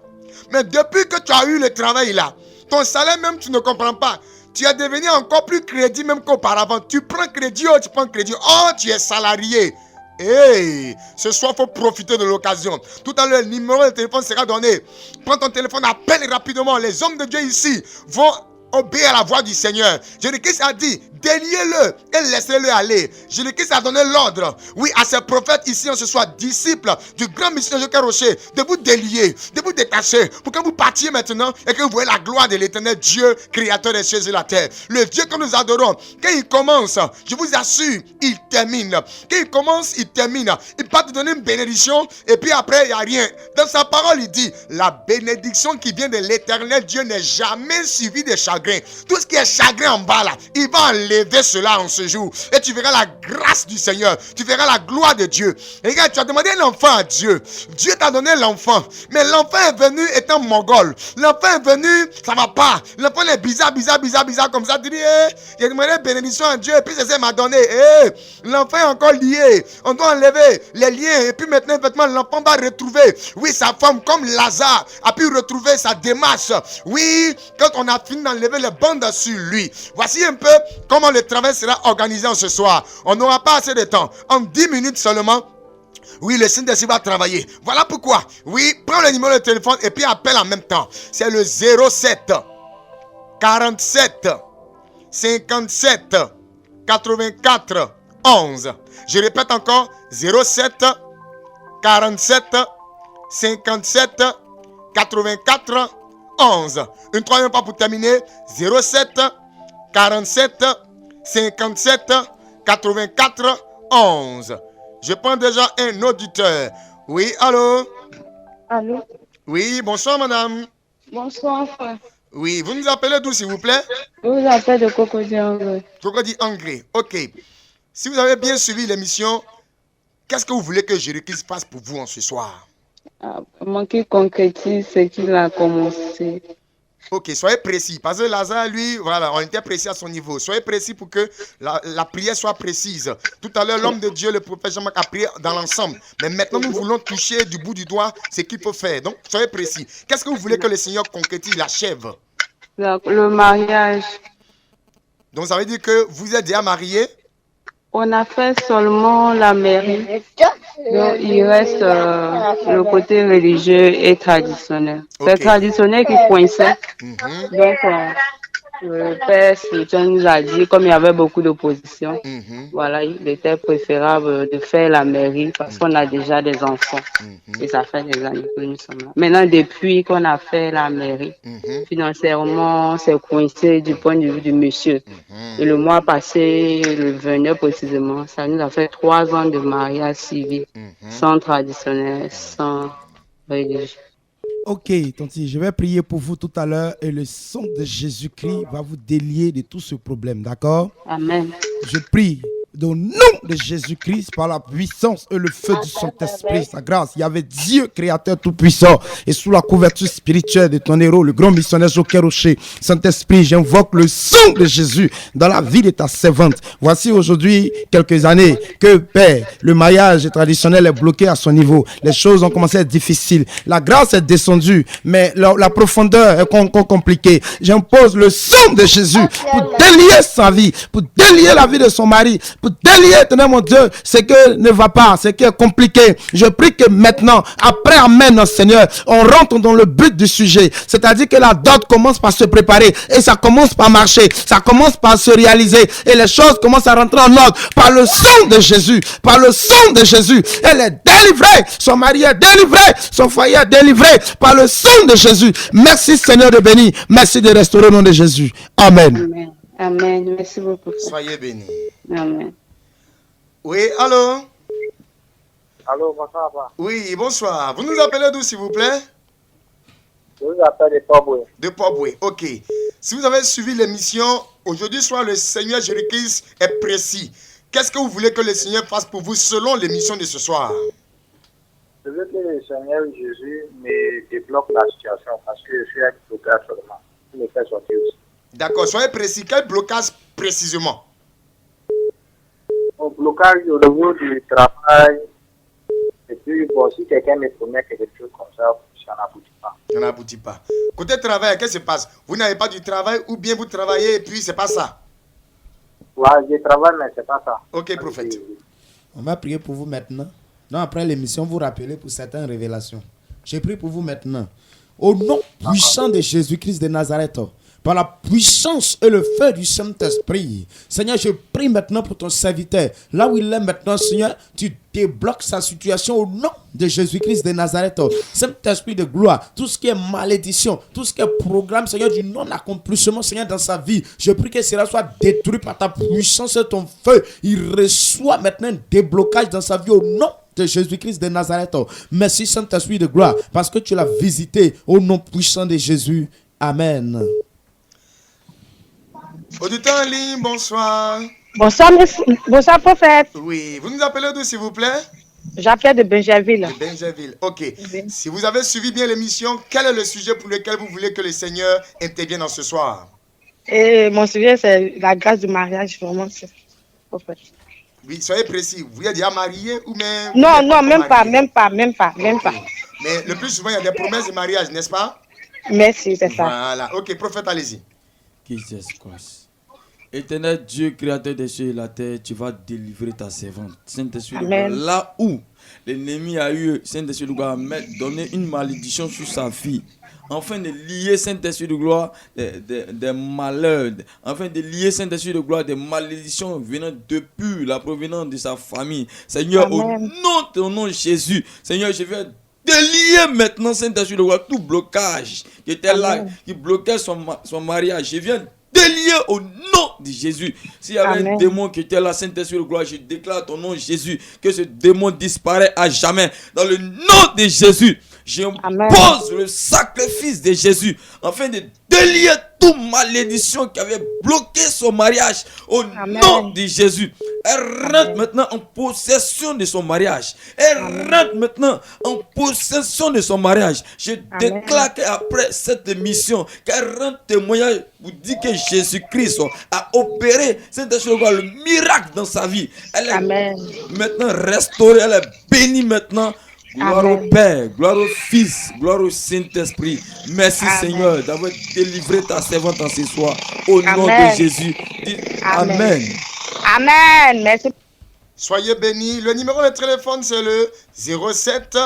Mais depuis que tu as eu le travail là, ton salaire même tu ne comprends pas. Tu es devenu encore plus crédit même qu'auparavant. Tu prends crédit, tu prends crédit. Oh, tu es salarié. Hey, ce soir, il faut profiter de l'occasion. Tout à l'heure, le numéro de téléphone sera donné. Prends ton téléphone, appelle rapidement. Les hommes de Dieu ici vont obéir à la voix du Seigneur. Jésus-Christ a dit, déliez-le et laissez-le aller. Jésus-Christ a donné l'ordre, oui, à ses prophètes ici ce soir, disciples du grand missionnaire Joker Rocher, de vous délier, de vous détacher, pour que vous partiez maintenant et que vous voyez la gloire de l'éternel Dieu, créateur des cieux et de la terre. Le Dieu que nous adorons, quand il commence, je vous assure, il termine. Quand il commence, il termine. Il va te donner une bénédiction et puis après, il n'y a rien. Dans sa parole, il dit, la bénédiction qui vient de l'éternel Dieu n'est jamais suivie de chagrin. Tout ce qui est chagrin en bas là, il va enlever cela en ce jour. Et tu verras la grâce du Seigneur. Tu verras la gloire de Dieu. Et regarde, tu as demandé un enfant à Dieu. Dieu t'a donné l'enfant. Mais l'enfant est venu étant mongol. L'enfant est venu, ça va pas. L'enfant est bizarre comme ça. Tu dis, j'ai demandé bénédiction à Dieu. Et puis c'est ça m'a donné. L'enfant est encore lié. On doit enlever les liens. Et puis maintenant, l'enfant va retrouver, oui, sa femme comme Lazare a pu retrouver sa démarche. Oui, quand on a fini d'enlever les bandes sur lui. Voici un peu comment le travail sera organisé ce soir. On n'aura pas assez de temps. En 10 minutes seulement, oui, le Saint-Esprit va travailler. Voilà pourquoi. Oui, prends le numéro de téléphone et puis appelle en même temps. C'est le 07 47 57 84 11. Je répète encore, 07 47 57 84 11. Une troisième fois pour terminer. 07 47 57 84 11. Je prends déjà un auditeur. Oui, allô? Allô? Oui, bonsoir madame. Bonsoir, frère. Oui, vous nous appelez d'où s'il vous plaît? Je vous appelle de Cocody Angré. Cocody Angré, ok. Si vous avez bien suivi l'émission, qu'est-ce que vous voulez que Jésus-Christ fasse pour vous en ce soir? Moi qui concrétise ce qu'il a commencé. Ok, soyez précis. Parce que Lazare, lui, voilà, on était précis à son niveau. Soyez précis pour que la prière soit précise. Tout à l'heure, l'homme de Dieu, le prophète Jean-Marc, a prié dans l'ensemble. Mais maintenant, nous voulons toucher du bout du doigt ce qu'il faut faire. Donc, soyez précis. Qu'est-ce que vous voulez que le Seigneur concrétise, l'achève? Le mariage. Donc, ça veut dire que vous êtes déjà marié? On a fait seulement la mairie. Donc, il reste le côté religieux et traditionnel. Okay. C'est traditionnel qui coinçait. Donc, le père spirituel nous a dit, comme il y avait beaucoup d'opposition, voilà, il était préférable de faire la mairie parce qu'on a déjà des enfants. Et ça fait des années que nous sommes là. Maintenant, depuis qu'on a fait la mairie, financièrement, c'est coincé du point de vue du monsieur. Et le mois passé, le 29 précisément, ça nous a fait 3 ans de mariage civil, sans traditionnel, sans religieux. Ok, Tonti, je vais prier pour vous tout à l'heure et le sang de Jésus-Christ va vous délier de tout ce problème, d'accord? Amen. Je prie au nom de Jésus-Christ par la puissance et le feu du Saint-Esprit, sa grâce. Il y avait Dieu créateur tout-puissant et sous la couverture spirituelle de ton héros, le grand missionnaire Joker Rocher. Saint-Esprit, j'invoque le sang de Jésus dans la vie de ta servante. Voici aujourd'hui quelques années que, Père, le mariage traditionnel est bloqué à son niveau. Les choses ont commencé à être difficiles. La grâce est descendue, mais la profondeur est compliquée. J'impose le sang de Jésus pour délier sa vie, pour délier la vie de son mari, pour délier, tenez mon Dieu, ce que ne va pas, ce qui est compliqué. Je prie que maintenant, après Amen, Seigneur, on rentre dans le but du sujet. C'est-à-dire que la dot commence par se préparer et ça commence par marcher, ça commence par se réaliser et les choses commencent à rentrer en ordre par le sang de Jésus, par le sang de Jésus. Elle est délivrée, son mari est délivré, son foyer est délivré par le sang de Jésus. Merci Seigneur de bénir, merci de restaurer au nom de Jésus. Amen. Amen. Amen. Merci beaucoup. Soyez bénis. Amen. Oui, allô? Allô, bonsoir, papa. Oui, bonsoir. Vous nous appelez d'où, s'il vous plaît? Je vous appelle de Port-Boué. De Port-Boué, ok. Si vous avez suivi l'émission, aujourd'hui soir, le Seigneur Jésus-Christ est précis. Qu'est-ce que vous voulez que le Seigneur fasse pour vous selon l'émission de ce soir? Je veux que le Seigneur Jésus me débloque la situation parce que je suis un blocage seulement. Il me fait sortir aussi. D'accord, soyez précis. Quel blocage précisément? Mon blocage au niveau du travail. Et puis, bon, si quelqu'un me promet quelque chose comme ça n'aboutit pas. Ça n'aboutit pas. Côté travail, qu'est-ce qui se passe? Vous n'avez pas du travail ou bien vous travaillez et puis c'est pas ça? Ouais, je travaille, mais c'est pas ça. Ok, prophète. On va prier pour vous maintenant. Non, après l'émission, vous rappelez pour certaines révélations. Je prie pour vous maintenant. Au nom puissant de Jésus-Christ de Nazareth, par la puissance et le feu du Saint-Esprit. Seigneur, je prie maintenant pour ton serviteur. Là où il est maintenant, Seigneur, tu débloques sa situation au nom de Jésus-Christ de Nazareth. Saint-Esprit de gloire, tout ce qui est malédiction, tout ce qui est programme, Seigneur, du non-accomplissement, Seigneur, dans sa vie, je prie que cela soit détruit par ta puissance et ton feu. Il reçoit maintenant un déblocage dans sa vie au nom de Jésus-Christ de Nazareth. Merci Saint-Esprit de gloire, parce que tu l'as visité au nom puissant de Jésus. Amen. Auditeur en ligne, bonsoir. Bonsoir, monsieur. Bonsoir, prophète. Oui, vous nous appelez d'où, s'il vous plaît? J'appelle de Benjerville. De Benjerville, ok. Oui. Si vous avez suivi bien l'émission, quel est le sujet pour lequel vous voulez que le Seigneur intervienne dans ce soir? Et mon sujet, c'est la grâce du mariage, vraiment, c'est prophète. Oui, soyez précis. Vous êtes déjà marié ou même... Non, non, même pas, même pas. Mais le plus souvent, il y a des promesses de mariage, n'est-ce pas? Merci, c'est ça. Voilà, ok, prophète, allez-y. Jesus Christ. Éternel Dieu, créateur des cieux et de la terre, tu vas délivrer ta servante. Saint-Esprit de gloire, là où l'ennemi a eu, Saint-Esprit de gloire, donner une malédiction sur sa vie, afin de lier Saint-Esprit de gloire des malheurs, afin de lier Saint-Esprit de gloire des malédictions venant depuis la provenance de sa famille. Seigneur, Amen. au nom de ton nom Jésus, Seigneur, je viens délier maintenant Saint-Esprit de gloire tout blocage qui était là, qui bloquait son mariage. Je viens délié au nom de Jésus. S'il y avait un démon qui était là, Saint-Esprit de gloire, je déclare ton nom Jésus, que ce démon disparaît à jamais. Dans le nom de Jésus, j'impose le sacrifice de Jésus afin de délier toute malédiction qui avait bloqué son mariage au nom de Jésus. Elle rentre maintenant en possession de son mariage. Elle rentre maintenant en possession de son mariage. Je déclare qu'après cette mission, qu'elle rentre témoignage pour dire que Jésus-Christ a opéré le miracle dans sa vie. Elle est maintenant restaurée, elle est bénie maintenant. Gloire au Père, gloire au Fils, gloire au Saint-Esprit. Merci Seigneur d'avoir délivré ta servante en ce soir. Au nom de Jésus. Amen. Amen. Merci. Soyez bénis. Le numéro de téléphone, c'est le 07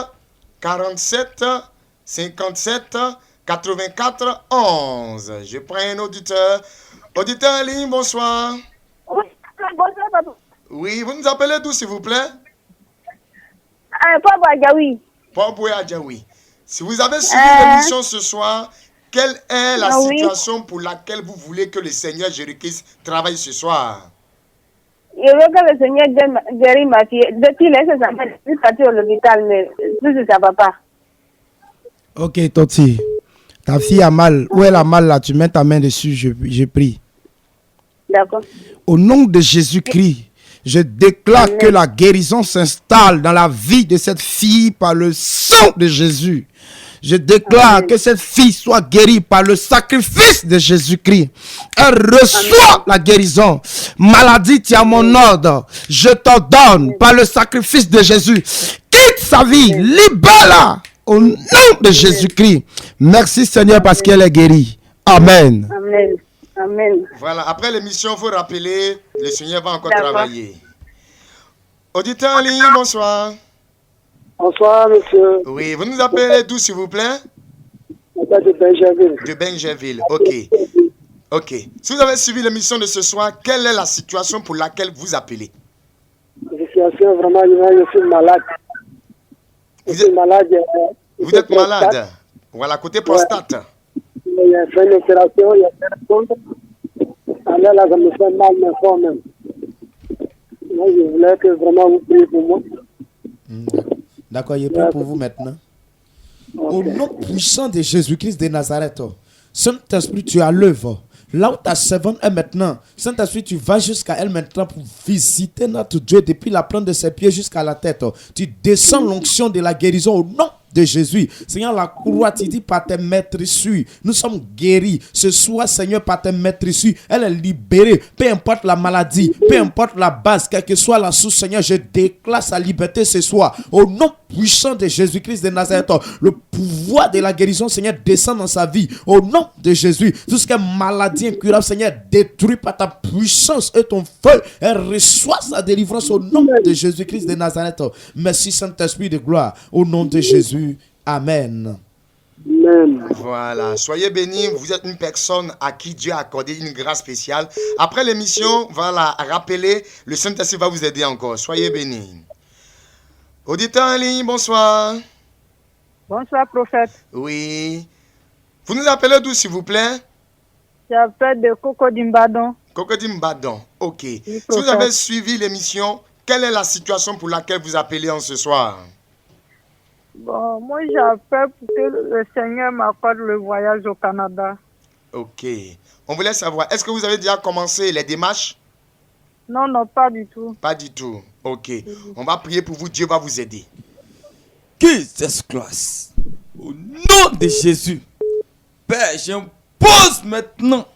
47 57 84 11. Je prends un auditeur. Auditeur en ligne, bonsoir. Oui, bonsoir, papa. Oui, vous nous appelez d'où, s'il vous plaît? Paul Adjaoui. Paul Adjaoui. Si vous avez suivi l'émission ce soir, quelle est la situation pour laquelle vous voulez que le Seigneur Jésus-Christ travaille ce soir? Je veux que le Seigneur guérisse ma fille. Depuis là, je suis partie à l'hôpital, mais tout ça va pas. Ok, Toti. Ta fille a mal. Où elle a mal là? Tu mets ta main dessus, je prie. D'accord. Au nom de Jésus-Christ, je déclare que la guérison s'installe dans la vie de cette fille par le sang de Jésus. Je déclare que cette fille soit guérie par le sacrifice de Jésus-Christ. Elle reçoit la guérison. Maladie, tu as mon ordre. Je t'ordonne par le sacrifice de Jésus. Quitte sa vie, libère-la au nom de Jésus-Christ. Merci Seigneur parce qu'elle est guérie. Amen. Amen. Amen. Voilà, après l'émission, il faut rappeler, le Seigneur va encore travailler. Auditeur en ligne, bonsoir. Bonsoir, monsieur. Oui, vous nous appelez d'où, s'il vous plaît? De Benjerville. De Benjerville, ok. Ok. Si vous avez suivi l'émission de ce soir, quelle est la situation pour laquelle vous appelez? La situation, vraiment, je suis malade. Vous êtes malade? Vous êtes malade? Voilà, côté prostate. Il y a fait une opération, il y a fait une compte. Alors là, ça me fait mal, mais fort même. Moi, je voulais que vraiment vous priez pour moi. D'accord, je prie pour vous maintenant. Au nom puissant de Jésus-Christ de Nazareth, Saint-Esprit, tu as l'œuvre. Là où ta servante est maintenant, Saint-Esprit, tu vas jusqu'à elle maintenant pour visiter notre Dieu depuis la plante de ses pieds jusqu'à la tête. Tu descends l'onction de la guérison au nom de Jésus. Seigneur, la croix, tu dis par tes maîtresses, nous sommes guéris. Ce soir, Seigneur, par tes maîtresses, elle est libérée. Peu importe la maladie, peu importe la base, quelle que soit la source, Seigneur, je déclare sa liberté ce soir. Au nom puissant de Jésus-Christ de Nazareth, le pouvoir de la guérison, Seigneur, descend dans sa vie. Au nom de Jésus, tout ce qui est maladie incurable, Seigneur, détruit par ta puissance et ton feu. Elle reçoit sa délivrance au nom de Jésus-Christ de Nazareth. Merci, Saint-Esprit de gloire. Au nom de Jésus. Amen. Amen. Voilà, soyez bénis, vous êtes une personne à qui Dieu a accordé une grâce spéciale. Après l'émission, voilà, rappelez, le Saint-Esprit va vous aider encore. Soyez bénis. Auditeur en ligne, bonsoir. Bonsoir, prophète. Oui. Vous nous appelez d'où, s'il vous plaît? J'appelle de Cocodimbadon. Cocodimbadon, ok. Oui, Si vous prophète. avez suivi l'émission, quelle est la situation pour laquelle vous appelez en ce soir? Bon, moi, j'appelle pour que le Seigneur m'accorde le voyage au Canada. Ok. On voulait savoir, est-ce que vous avez déjà commencé les démarches? Non, non, pas du tout. Pas du tout. Ok. On va prier pour vous, Dieu va vous aider. Jesus Christ. Au nom de Jésus. Père, j'impose maintenant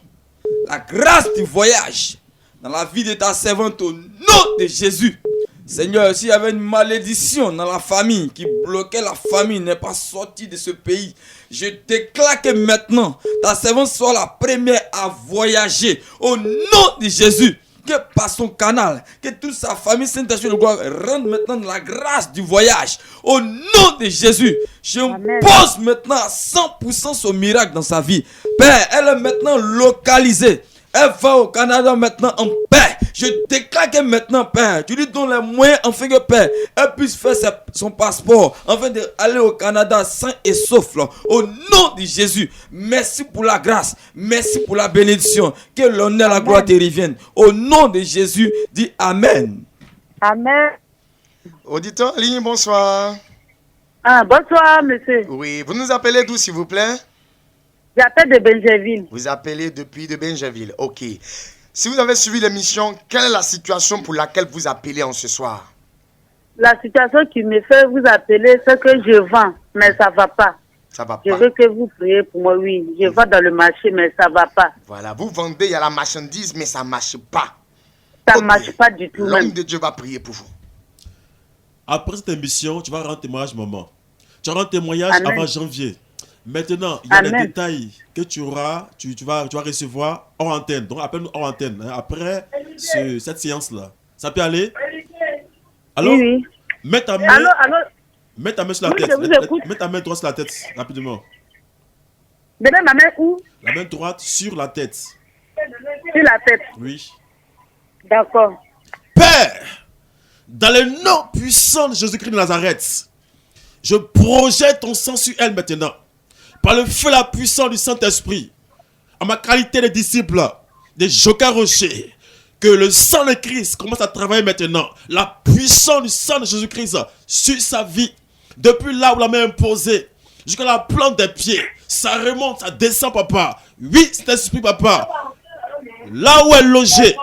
la grâce du voyage dans la vie de ta servante au nom de Jésus. Seigneur, s'il y avait une malédiction dans la famille qui bloquait la famille, n'est pas sortie de ce pays, je déclare que maintenant, ta servante soit la première à voyager au nom de Jésus. Que par son canal, que toute sa famille Saint-Esprit de gloire rentre maintenant dans la grâce du voyage. Au nom de Jésus, je pose maintenant à 100% son miracle dans sa vie. Père, elle est maintenant localisée. Elle va au Canada maintenant en paix. Je déclare que maintenant, Père, tu lui donnes les moyens afin que, Père, elle puisse faire son passeport afin d'aller au Canada sain et sauf. Là. Au nom de Jésus, merci pour la grâce. Merci pour la bénédiction. Que l'honneur et la gloire te reviennent. Au nom de Jésus, dis Amen. Amen. Auditeur en ligne, bonsoir. Ah, bonsoir, monsieur. Oui, vous nous appelez d'où, s'il vous plaît? J'appelle de Benjerville. Vous appelez depuis de Benjerville. Ok. Si vous avez suivi l'émission, quelle est la situation pour laquelle vous appelez en ce soir? La situation qui me fait vous appeler, c'est que je vends, mais ça ne va pas. Ça va Je pas. veux que vous priez pour moi, oui. Je vends dans le marché, mais ça ne va pas. Voilà, vous vendez, il y a la marchandise, mais ça ne marche pas. Ça ne Ok. marche pas du tout. L'homme Même. de Dieu va prier pour vous. Après cette émission, tu vas rendre témoignage, maman. Tu vas rendre témoignage Amen. avant janvier. Maintenant, il y a des Amen. détails que tu auras, tu vas recevoir hors antenne. Donc, appelle-nous hors antenne. Hein, après cette séance-là. Ça peut aller? Allô? Oui, oui. Mets ta main, Allô, allô. mets ta main sur la Oui, tête. je vous écoute. Mets ta main droite sur la tête, rapidement. Donnez ma main où? La main droite sur la tête. Sur la tête. Oui. D'accord. Père, dans le nom puissant de Jésus-Christ de Nazareth, je projette ton sang sur elle maintenant. Par le feu la puissance du Saint-Esprit, en ma qualité de disciple de Joker Rocher, que le sang de Christ commence à travailler maintenant. La puissance du sang de Jésus-Christ sur sa vie, depuis là où la main est posée, jusqu'à la plante des pieds. Ça remonte, ça descend, papa. Oui, Saint-Esprit, papa. Là où elle est logée,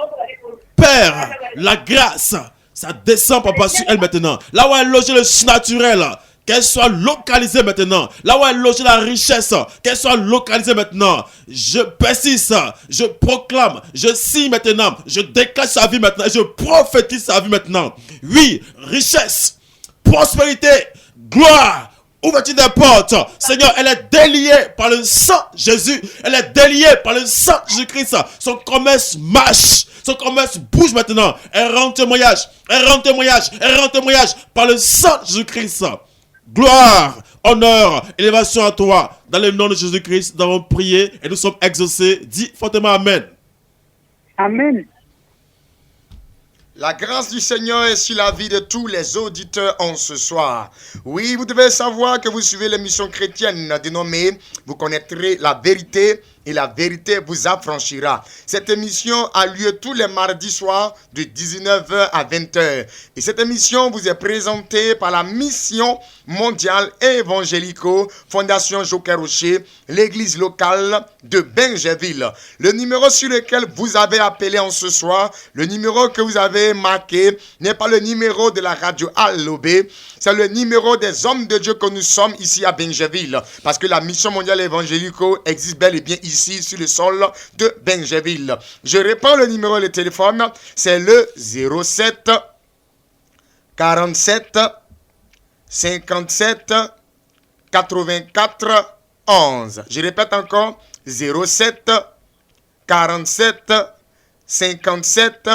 Père, la grâce, ça descend, papa, sur elle maintenant. Là où elle est logée, le surnaturel, qu'elle soit localisée maintenant. Là où elle est logée, la richesse, qu'elle soit localisée maintenant. Je persiste, je proclame, je signe maintenant, je déclare sa vie maintenant, et je prophétise sa vie maintenant. Oui, richesse, prospérité, gloire. Ouverture des portes. Seigneur, elle est déliée par le sang de Jésus. Elle est déliée par le sang de Jésus-Christ. Son commerce marche. Son commerce bouge maintenant. Elle rend témoignage. Elle rend témoignage. Elle rend témoignage par le sang de Jésus-Christ. Gloire, honneur, élévation à toi. Dans le nom de Jésus-Christ, nous avons prié et nous sommes exaucés. Dis fortement Amen. Amen. La grâce du Seigneur est sur la vie de tous les auditeurs en ce soir. Oui, vous devez savoir que vous suivez l'émission chrétienne dénommée « Vous connaîtrez la vérité et la vérité vous affranchira ». Cette émission a lieu tous les mardis soirs de 19h à 20h. Et cette émission vous est présentée par la mission mondiale et évangélico Fondation Joker Rocher, l'église locale de Benjerville. Le numéro sur lequel vous avez appelé en ce soir, le numéro que vous avez marqué n'est pas le numéro de la radio Allobé, c'est le numéro des hommes de Dieu que nous sommes ici à Benjerville. Parce que la mission mondiale évangélico existe bel et bien ici sur le sol de Benjerville. Je réponds le numéro de téléphone, c'est le 07 47 57 84 11. Je répète encore, 07 47 57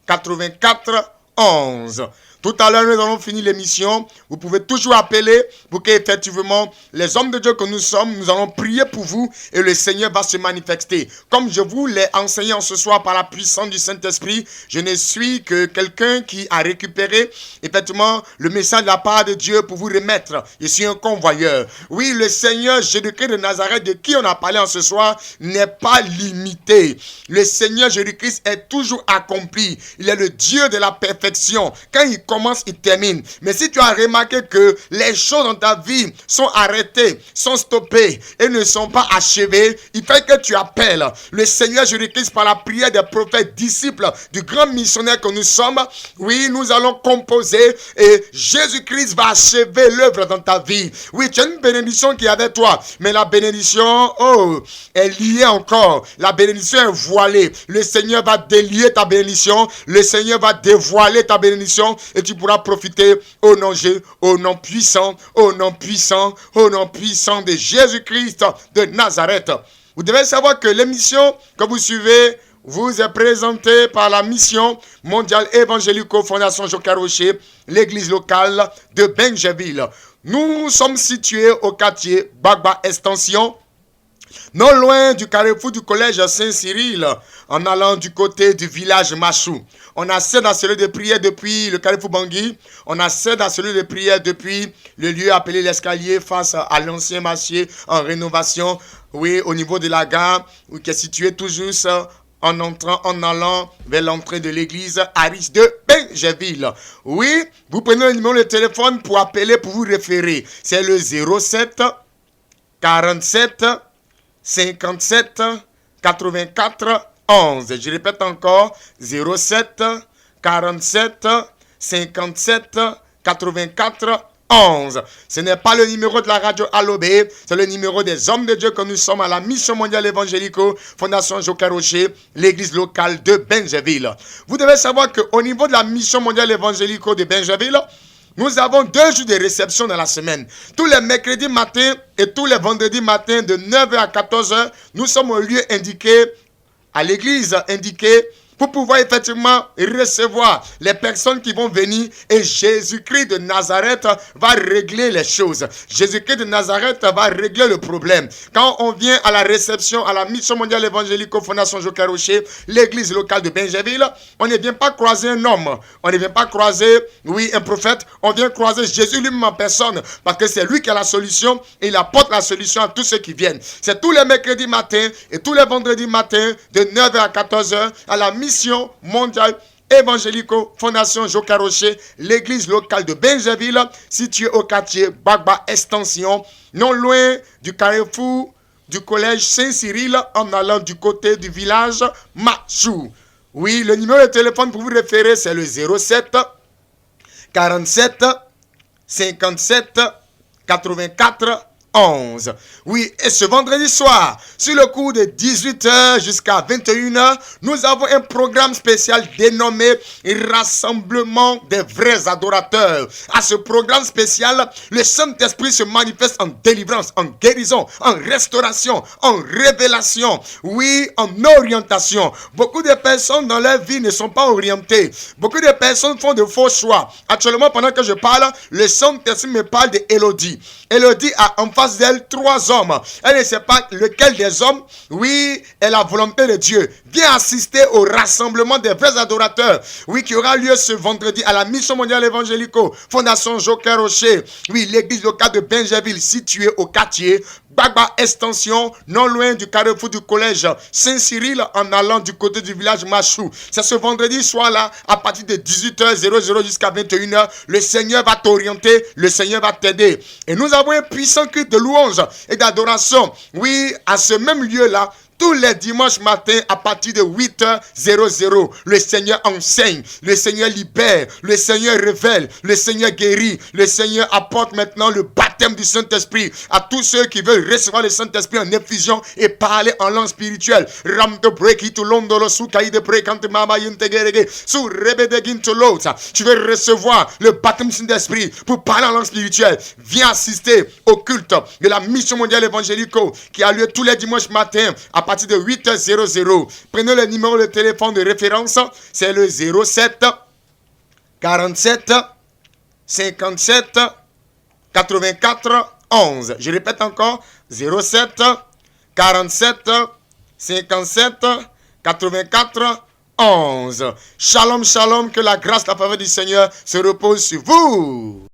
84 11. Tout à l'heure, nous allons finir l'émission. Vous pouvez toujours appeler pour qu'effectivement, les hommes de Dieu que nous sommes, nous allons prier pour vous et le Seigneur va se manifester. Comme je vous l'ai enseigné ce soir par la puissance du Saint-Esprit, je ne suis que quelqu'un qui a récupéré effectivement le message de la part de Dieu pour vous remettre. Je suis un convoyeur. Oui, le Seigneur Jésus-Christ de Nazareth, de qui on a parlé ce soir, n'est pas limité. Le Seigneur Jésus-Christ est toujours accompli. Il est le Dieu de la perfection. Quand il commence, il termine. Mais si tu as remarqué que les choses dans ta vie sont arrêtées, sont stoppées et ne sont pas achevées, il fait que tu appelles le Seigneur Jésus-Christ par la prière des prophètes, disciples du grand missionnaire que nous sommes. Oui, nous allons composer et Jésus-Christ va achever l'œuvre dans ta vie. Oui, tu as une bénédiction qui est avec toi, mais la bénédiction, est liée encore. La bénédiction est voilée. Le Seigneur va délier ta bénédiction. Le Seigneur va dévoiler ta bénédiction et tu pourras profiter au nom puissant, au nom puissant, au nom puissant de Jésus-Christ de Nazareth. Vous devez savoir que l'émission que vous suivez vous est présentée par la mission mondiale évangélico Fondation Joker Rocher, l'église locale de Benjaville. Nous sommes situés au quartier Bagba Extension, non loin du carrefour du collège Saint-Cyril, en allant du côté du village Machou. On accède à celui de prière depuis le carrefour Bangui. On accède à celui de prière depuis le lieu appelé l'escalier face à l'ancien marché en rénovation. Oui, au niveau de la gare, qui est situé tout juste en entrant, en allant vers l'entrée de l'église Aris de Benjaville. Oui, vous prenez le numéro de téléphone pour appeler, pour vous référer. C'est le 07 47 57 84 11. Je répète encore, 07 47 57 84 11. Ce n'est pas le numéro de la radio Alobé, c'est le numéro des hommes de Dieu que nous sommes à la mission mondiale évangélico Fondation Joker Rocher, l'église locale de Benjaville. Vous devez savoir qu'au niveau de la mission mondiale évangélico de Benjaville, nous avons 2 jours de réception dans la semaine. Tous les mercredis matins et tous les vendredis matins de 9h à 14h, nous sommes au lieu indiqué, à l'église indiquée, pour pouvoir effectivement recevoir les personnes qui vont venir et Jésus-Christ de Nazareth va régler les choses. Jésus-Christ de Nazareth va régler le problème. Quand on vient à la réception, à la mission mondiale évangélique Fondation Joker Rocher, l'église locale de Benjaville, on ne vient pas croiser un homme, on ne vient pas croiser, un prophète, on vient croiser Jésus lui-même en personne parce que c'est lui qui a la solution et il apporte la solution à tous ceux qui viennent. C'est tous les mercredis matins et tous les vendredis matins de 9h à 14h à la mission mondiale évangélico Fondation Joker Rocher, l'église locale de Benjaville, située au quartier Bagba Extension, non loin du carrefour du collège Saint-Cyril, en allant du côté du village Machou. Oui, le numéro de téléphone pour vous référer, c'est le 07 47 57 84 11. Oui, et ce vendredi soir, sur le cours de 18h jusqu'à 21h, nous avons un programme spécial dénommé Rassemblement des vrais adorateurs. À ce programme spécial, le Saint-Esprit se manifeste en délivrance, en guérison, en restauration, en révélation, oui, en orientation. Beaucoup de personnes dans leur vie ne sont pas orientées. Beaucoup de personnes font de faux choix. Actuellement, pendant que je parle, le Saint-Esprit me parle d'Élodie. Élodie a en face d'elle 3 hommes. Elle ne sait pas lequel des hommes, oui, est la volonté de Dieu. Viens assister au rassemblement des vrais adorateurs, oui, qui aura lieu ce vendredi à la mission mondiale évangélico Fondation Joker Rocher, oui, l'église locale de Benjaville, située au quartier Bagba Extension, non loin du carrefour du collège Saint-Cyril, en allant du côté du village Machou. C'est ce vendredi soir-là, à partir de 18h00 jusqu'à 21h, le Seigneur va t'orienter, le Seigneur va t'aider. Et nous avons un puissant culte de louange et d'adoration, oui, à ce même lieu-là, tous les dimanches matins à partir de 8h00, le Seigneur enseigne, le Seigneur libère, le Seigneur révèle, le Seigneur guérit, le Seigneur apporte maintenant le baptême du Saint-Esprit à tous ceux qui veulent recevoir le Saint-Esprit en effusion et parler en langue spirituelle. Tu veux recevoir le baptême du Saint-Esprit pour parler en langue spirituelle. Viens assister au culte de la mission mondiale évangélico qui a lieu tous les dimanches matins à partir de 8h00. Prenez le numéro de téléphone de référence, c'est le 07 47 57 84 11. Je répète encore, 07 47 57 84 11. Shalom, shalom, que la grâce, la faveur du Seigneur se repose sur vous.